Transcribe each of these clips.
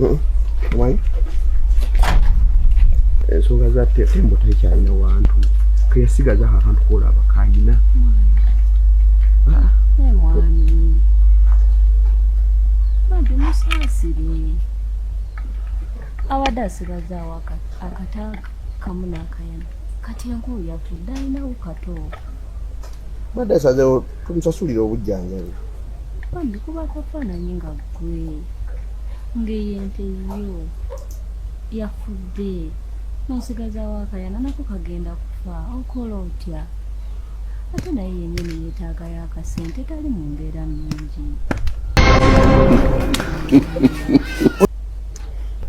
Why? So that tembo takyalina wantu kesigaza akantu kolaba kayina mwami mandi musasire awada asigaza akata kamuna kayana kati yangu yatunda ina ukato bada saze tumusasulira obujjanjabi mandi kuba kafana nyinga gwe ngeyente yo yafudde nosigaza wakayana nako kagenda kufa okola otya ate naye yennyini yeetaaga y'akasente tali mu mbeera nnungi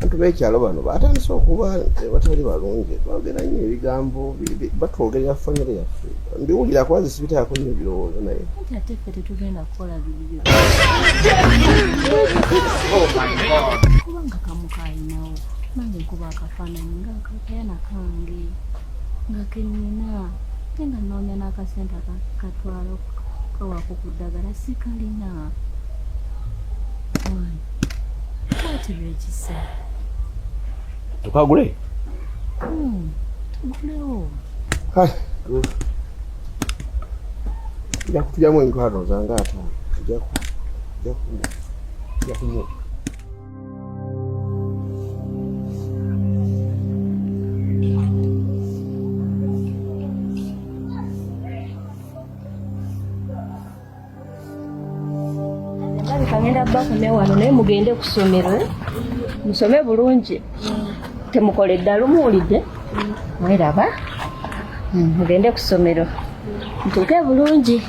bantu b'ekyalo bano batandise okuba batali balungi twogera nnyo ebigambo batwogerera famire yaffe mbiwulira kuba zisibitaako nnyo ebirowoozo naye ati ate ffe tetugenda kukola bibyo kubanga kamukayinawo nange nkuba akafaananyi ng'akakayana kange nga kenina ate nga nnoonya n'akasente akatwala kawako ku ddagala sikalina kwatibwa ekisa tukagule tugulewo tujja kutujamu enkwano zange ata tujja kumu kagenda bakomya wano naye mugende ku ssomero musome bulungi temukoledde alumuwulidde mweraba mugende ku ssomero mutuuke bulungi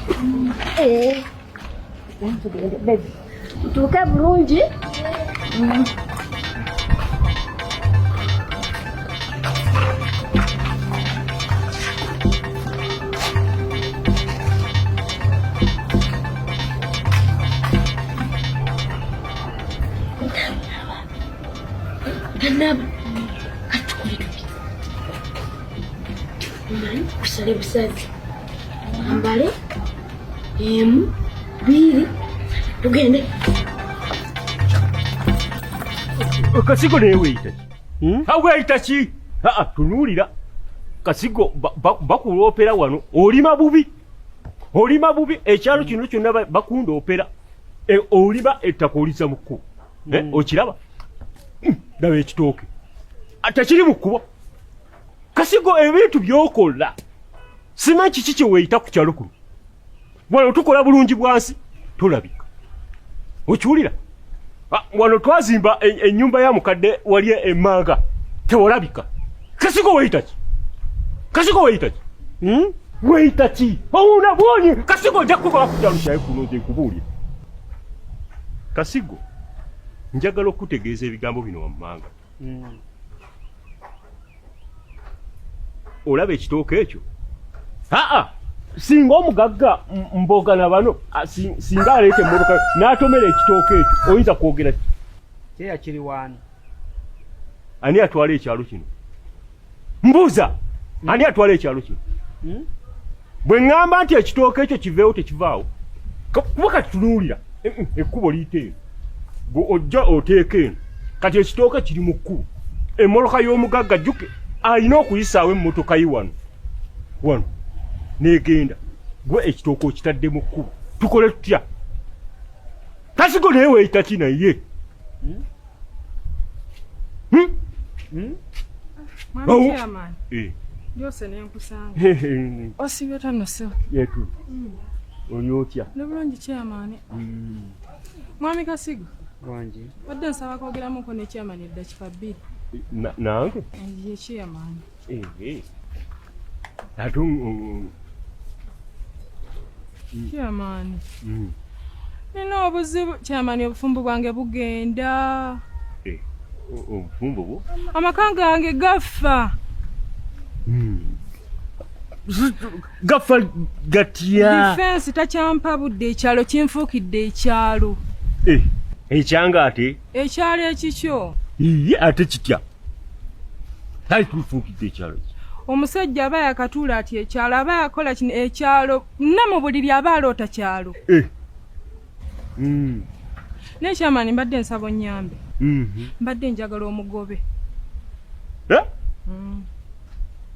mutuuke bulungi kusale busazi ambale emu biri tugende Kasigo newe ita hawe itachi tunulira Kasigo bakulopera wano olima bubi ekyalo kino kyonna bakunda opera oliba etakolisa mukku okiraba dawe ekitooke atakiri mukkubo Kasigo ebintu byokola sima kiki kye weeyita ku kyalo kuno wano tukola bulungi bwansi tulabika okiwulira wano twazimba ennyumba ya mukadde wali emmanga tewolabika Kasigo weeyita ki weeyita ki owuna bwonyi Kasigo nja kukola ku kyalo kyaye kuno nze nkubuulira Kasigo njagala okutegeeza ebigambo bino wammanga olaba ekitooke ekyo singa omugagga mboga na bano singa aleete emmotoka n'atomera ekitooke ekyo oyinza kwogera kyeya kiri wani ani atwala ekyalo kino mbuuza ani atwala ekyalo kino bwe ŋŋamba nti ekitooke ekyo kiveewo tekivaawo kuba kati tunuulira ekkubo liyita eno ojja oteeka eno kati ekitooke kiri mu kkubo emmoloka y'omugagga jjuke alina okuyisaawo emmotoka yi wano negenda gwe ekitooke okitadde mu kkubo tukole tutya Kasigo naye weeyita ki naye Mwami chairman. Yose nenkusanga. Osibyo tano so. Yetu. Oyotya. Nebulungi chairman. Mwami Kasigo. Wanji. Wadde nsaba kwogeramu ko ne chairman eddakiika 2. Nange? Ye chairman. Chairman. Nina obuzibu chairman obufumbo bwange bugenda. Obufumbo bwo? Amaka gange gafa. Gafa gatya? Defense takyampa budde ekyalo kinfuukidde ekyalo. Ekyanga ate? Ekyalo ekikyo. Iye ate kitya? Hai tufuukidde ekyalo. Omusajja aba yakatuula ati ekyalo aba yakola kino ekyalo nna mu buliri aba aloota kyalo. Ne chairman mbadde nsabo nyambe. Mbadde njagala omugobe.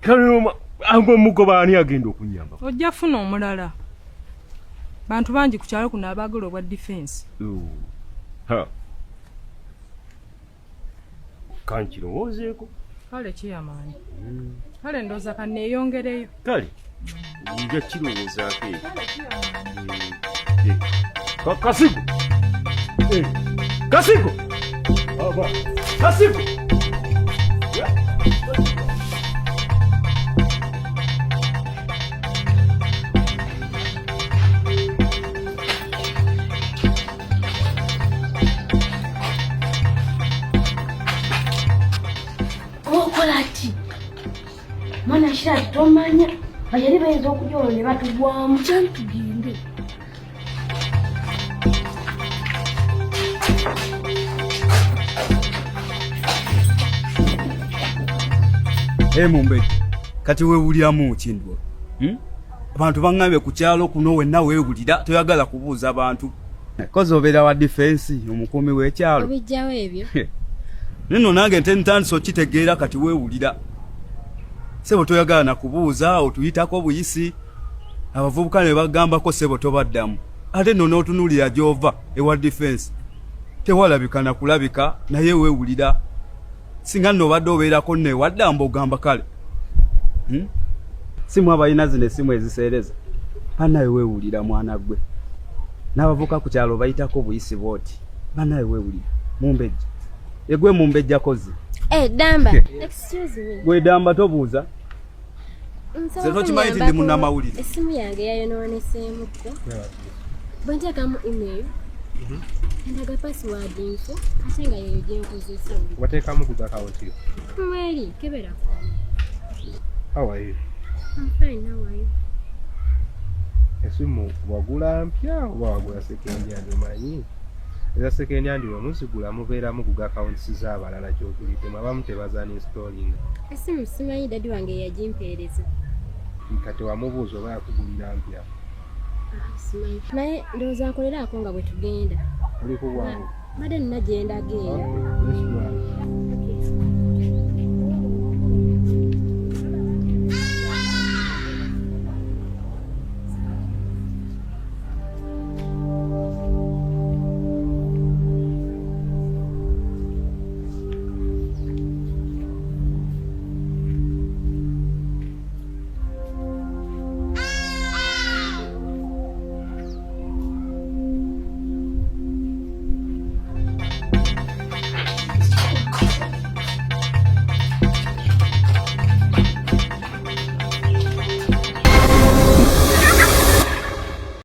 Kale ambo mugoba ani agenda okunyamba? Ojja funa omulala. Bantu bangi ku kyalo kuno abagala obwa defense. Kankirowoozeeko. Kale chairman. Kale ndoza kanneeyongereyo. Kale nja kirowoozaako ekyo. Kasigo! Kasigo! Kasigo! Okolati mwana shira tomanya bayali bayinza okujoola ne batugwamu kyali tugende. Mumbe kati weewuliramu kindwa abantu baŋŋambye ku kyalo kuno wenna weewulira toyagala kubuuza abantu kozi obeera wa defense omukuumi w'ekyalo obijjawo ebyo nino nange ntandise okitegeera kati weewulira sebo toyagala nakubuuza otuyitako buyisi abavubuka ne bagambako sebo tobaddamu ate nno n'otunuulira gy'ova ewa defense tewalabika nakulabika naye weewulira singa nno obadde obeerako nno ewaddambo ogamba kale simu abalina zino essimu eziseereza bannaye weewulira mwana gwe n'abavuka ku kyalo bayitako buyisi booti bannaye weewulira mumbejja egwe mumbejja kozi damba excuse me gwe damba tobuuza se tokimanyi nti ndi munnamawulire essimu yange yayonooneseemukko bwe nteekamu email ndaga password info ate nga yeyo gyenkozesa wateekamu ku account yo mweri kebera how are you? I'm fine, how are you? Esimu wagula mpya oba wagula second hand omanyi eza second hand wemuzigula mubeeramu ku accounts z'abalala gy'ogulidde mwabamu tebaza n'installing esimu simanyi dadi wange yagimpeereza kati wamubuuza oba yakugulira mpya simanyi naye ndowooza nkoleraako nga bwe tugenda oli ku bwangu badde nina gye ndageera